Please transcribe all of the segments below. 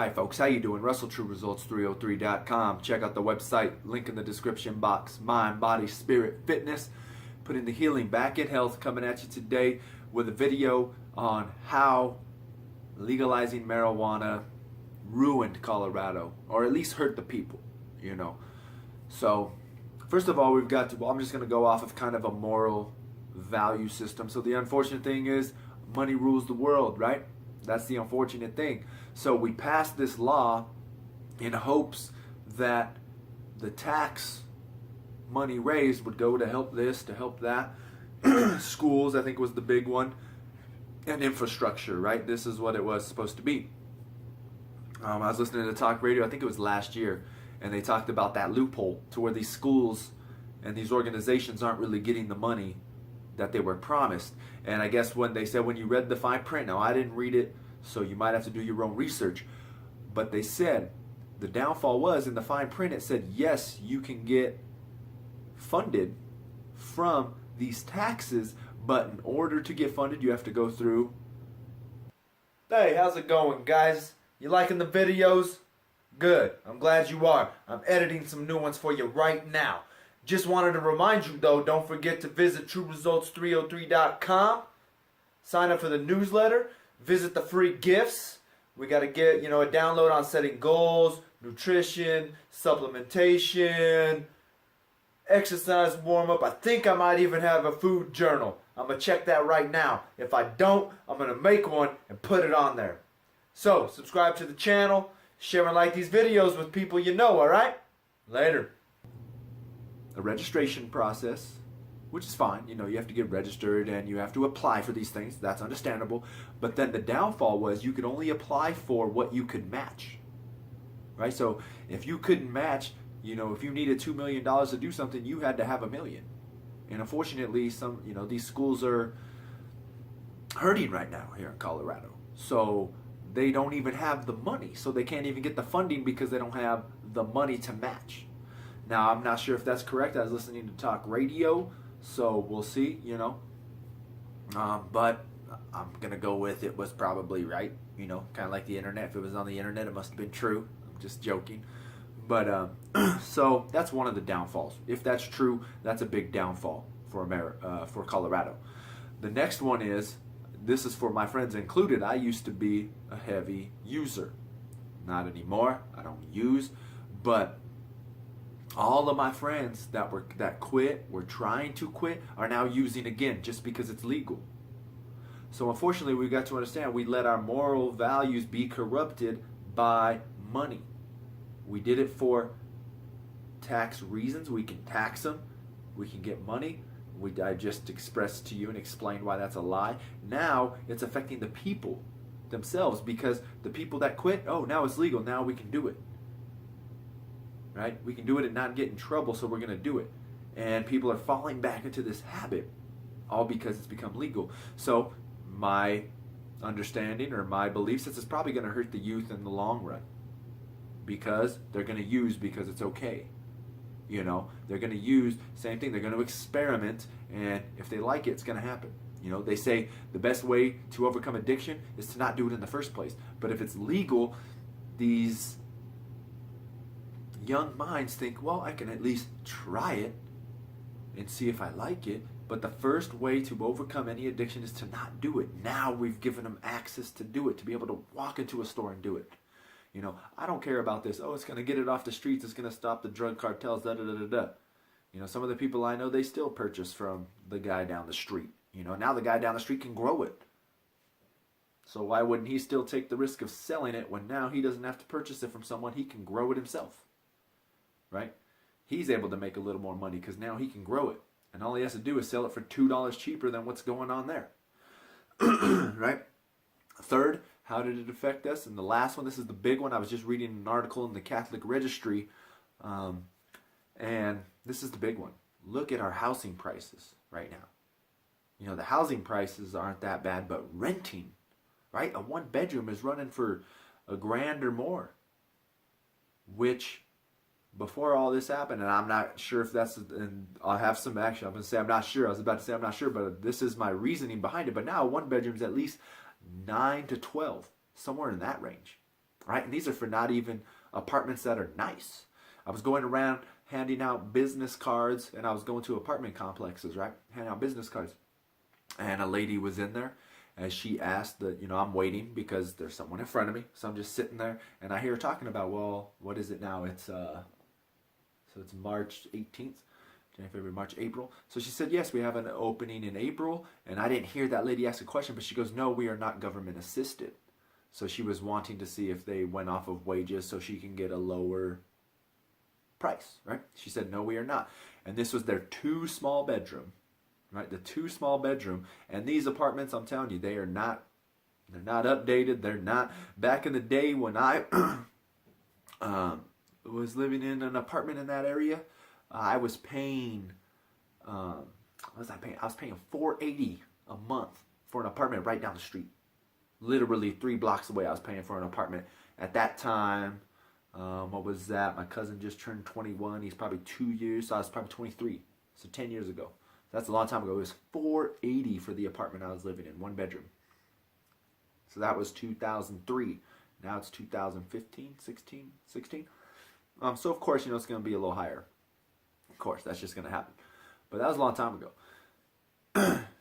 Hi folks, how you doing? RussellTrueResults303.com. Check out the website, link in the description box. Mind, body, spirit, fitness. Putting the healing back in health. Coming at you today with a video on how legalizing marijuana ruined Colorado, or at least hurt the people, you know. So, first of all, I'm just going to go off of kind of a moral value system. So the unfortunate thing is money rules the world, right? That's the unfortunate thing. So we passed this law in hopes that the tax money raised would go to help this, to help that. Schools, I think, was the big one. And infrastructure, right? This is what it was supposed to be. I was listening to talk radio, I think it was last year, and they talked about that loophole to where these schools and these organizations aren't really getting the money that they were promised. And I guess when they said, when you read the fine print, now I didn't read it, so you might have to do your own research, but they said the downfall was in the fine print. It said, yes, you can get funded from these taxes, but in order to get funded, you have to go through. Hey, how's it going, guys? You liking the videos? Good. I'm glad you are. I'm editing some new ones for you right now. Just wanted to remind you, though, don't forget to visit TrueResults303.com. Sign up for the newsletter. Visit the free gifts. We got to get, a download on setting goals, nutrition, supplementation, exercise warm-up. I think I might even have a food journal. I'm going to check that right now. If I don't, I'm going to make one and put it on there. So, subscribe to the channel. Share and like these videos with people you know, alright? Later. A registration process, which is fine. You have to get registered and you have to apply for these things. That's understandable. But then the downfall was you could only apply for what you could match. Right? So if you couldn't match, if you needed $2 million to do something, you had to have $1 million. And unfortunately, these schools are hurting right now here in Colorado. So they don't even have the money. So they can't even get the funding because they don't have the money to match. Now, I'm not sure if that's correct. I was listening to talk radio, so we'll see, But I'm going to go with it was probably right, kind of like the internet. If it was on the internet, it must have been true. I'm just joking. But, so that's one of the downfalls. If that's true, that's a big downfall for Colorado. The next one is, this is for my friends included, I used to be a heavy user. Not anymore. I don't use, but all of my friends that were trying to quit, are now using again just because it's legal. So unfortunately, we got to understand we let our moral values be corrupted by money. We did it for tax reasons. We can tax them. We can get money. I just expressed to you and explained why that's a lie. Now it's affecting the people themselves because the people that quit, oh, now it's legal. Now we can do it. Right? We can do it and not get in trouble, so we're going to do it. And people are falling back into this habit, all because it's become legal. So my understanding or my belief is it's probably going to hurt the youth in the long run because they're going to use because it's okay. They're going to use, same thing, they're going to experiment, and if they like it, it's going to happen. They say the best way to overcome addiction is to not do it in the first place. But if it's legal, these young minds think, well, I can at least try it and see if I like it. But the first way to overcome any addiction is to not do it. Now we've given them access to do it, to be able to walk into a store and do it. I don't care about this. Oh, it's going to get it off the streets. It's going to stop the drug cartels, da-da-da-da-da. Some of the people I know, they still purchase from the guy down the street. Now the guy down the street can grow it. So why wouldn't he still take the risk of selling it when now he doesn't have to purchase it from someone? He can grow it himself. Right? He's able to make a little more money because now he can grow it. And all he has to do is sell it for $2 cheaper than what's going on there. Right? Third, how did it affect us? And the last one, this is the big one. I was just reading an article in the Catholic Registry. And this is the big one. Look at our housing prices right now. The housing prices aren't that bad, but renting, right? A one bedroom is running for $1,000 or more. Which, before all this happened, and I'm not sure if that's, and I'll have some action. I'm going to say I'm not sure. I was about to say I'm not sure, but this is my reasoning behind it. But now one bedroom is at least 9 to 12, somewhere in that range. right? And these are for not even apartments that are nice. I was going around handing out business cards, and I was going to apartment complexes, right? Handing out business cards. And a lady was in there, and she asked I'm waiting because there's someone in front of me. So I'm just sitting there, and I hear her talking about, well, what is it now? So it's March 18th. January, February, March, April. So she said, yes, we have an opening in April. And I didn't hear that lady ask a question, but she goes, no, we are not government assisted. So she was wanting to see if they went off of wages so she can get a lower price, right? She said, no, we are not. And this was their 2 small bedroom, right? The 2 small bedroom. And these apartments, I'm telling you, they're not updated. They're not. Back in the day when I was living in an apartment in that area, I was paying, what was I paying? I was paying $480 a month for an apartment right down the street. Literally 3 blocks away, I was paying for an apartment. At that time, what was that? My cousin just turned 21. He's probably 2 years, so I was probably 23. So 10 years ago. That's a long time ago. It was $480 for the apartment I was living in, 1 bedroom. So that was 2003. Now it's 2015, 16. So of course, it's going to be a little higher. Of course, that's just going to happen. But that was a long time ago.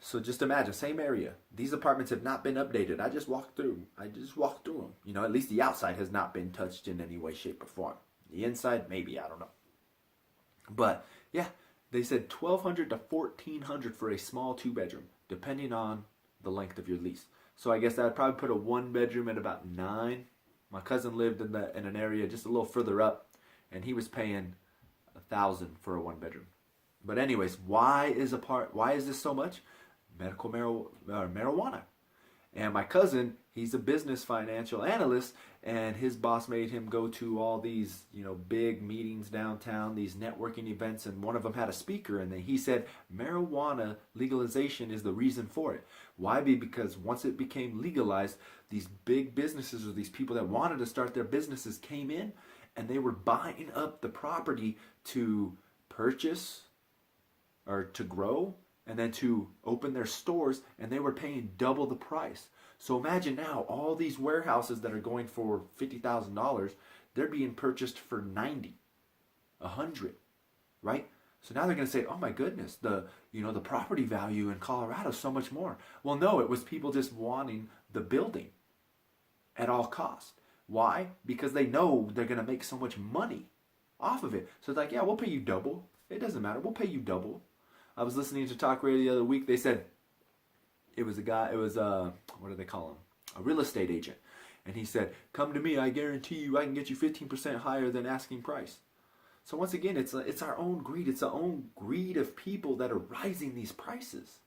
So just imagine, same area. These apartments have not been updated. I just walked through them. At least the outside has not been touched in any way, shape, or form. The inside, maybe, I don't know. But yeah, they said $1,200 to $1,400 for a small 2-bedroom, depending on the length of your lease. So I guess I'd probably put a 1-bedroom at about $9,000. My cousin lived in an area just a little further up, and he was paying $1,000 for a 1-bedroom. But anyways, why is this so much? Medical marijuana. And my cousin, he's a business financial analyst, and his boss made him go to all these, big meetings downtown, these networking events, and one of them had a speaker, and then he said marijuana legalization is the reason for it. Why? Because once it became legalized, these big businesses or these people that wanted to start their businesses came in, and they were buying up the property to purchase or to grow and then to open their stores, and they were paying double the price. So imagine now all these warehouses that are going for $50,000, they're being purchased for $90,000, $100,000, right? So now they're going to say, oh my goodness, the property value in Colorado is so much more. Well, no, it was people just wanting the building at all costs. Why? Because they know they're going to make so much money off of it. So it's like, yeah, we'll pay you double. It doesn't matter. We'll pay you double. I was listening to talk radio the other week. They said it was a guy, what do they call him? A real estate agent. And he said, come to me, I guarantee you I can get you 15% higher than asking price. So once again, it's our own greed. It's our own greed of people that are rising these prices.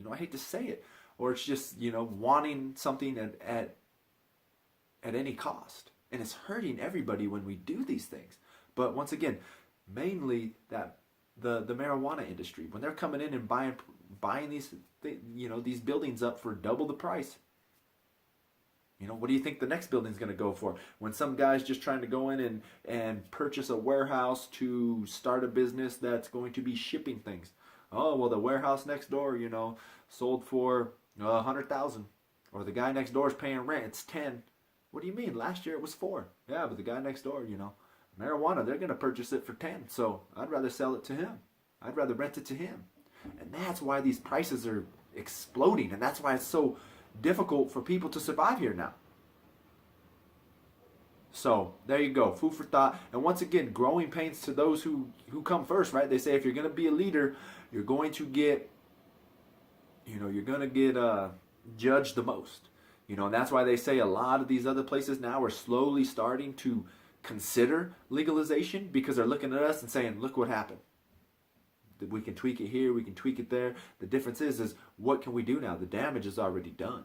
I hate to say it. Or it's just, wanting something at any cost. And it's hurting everybody when we do these things. But once again, mainly that the marijuana industry, when they're coming in and buying these buildings up for double the price. What do you think the next building's going to go for? When some guy's just trying to go in and purchase a warehouse to start a business that's going to be shipping things. Oh, well, the warehouse next door, sold for $100,000. Or the guy next door is paying rent, it's $10,000. What do you mean? Last year it was $4,000. Yeah, but the guy next door, marijuana, they're going to purchase it for $10,000. So I'd rather sell it to him. I'd rather rent it to him. And that's why these prices are exploding. And that's why it's so difficult for people to survive here now. So there you go, food for thought. And once again, growing pains to those who come first, right? They say if you're going to be a leader, you're going to get judged the most. And that's why they say a lot of these other places now are slowly starting to consider legalization, because they're looking at us and saying, look what happened. We can tweak it here, we can tweak it there. The difference is what can we do now? The damage is already done.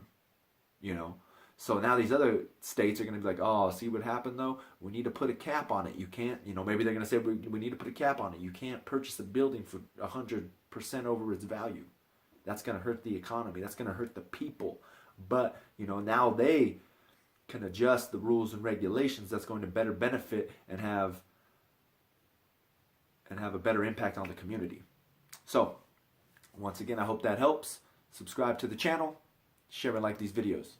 So now these other states are going to be like, oh, see what happened though? We need to put a cap on it. You can't, maybe they're going to say we need to put a cap on it. You can't purchase a building for 100% over its value. That's going to hurt the economy. That's going to hurt the people. But, now they can adjust the rules and regulations that's going to better benefit and have a better impact on the community. So, once again, I hope that helps. Subscribe to the channel. Share and like these videos.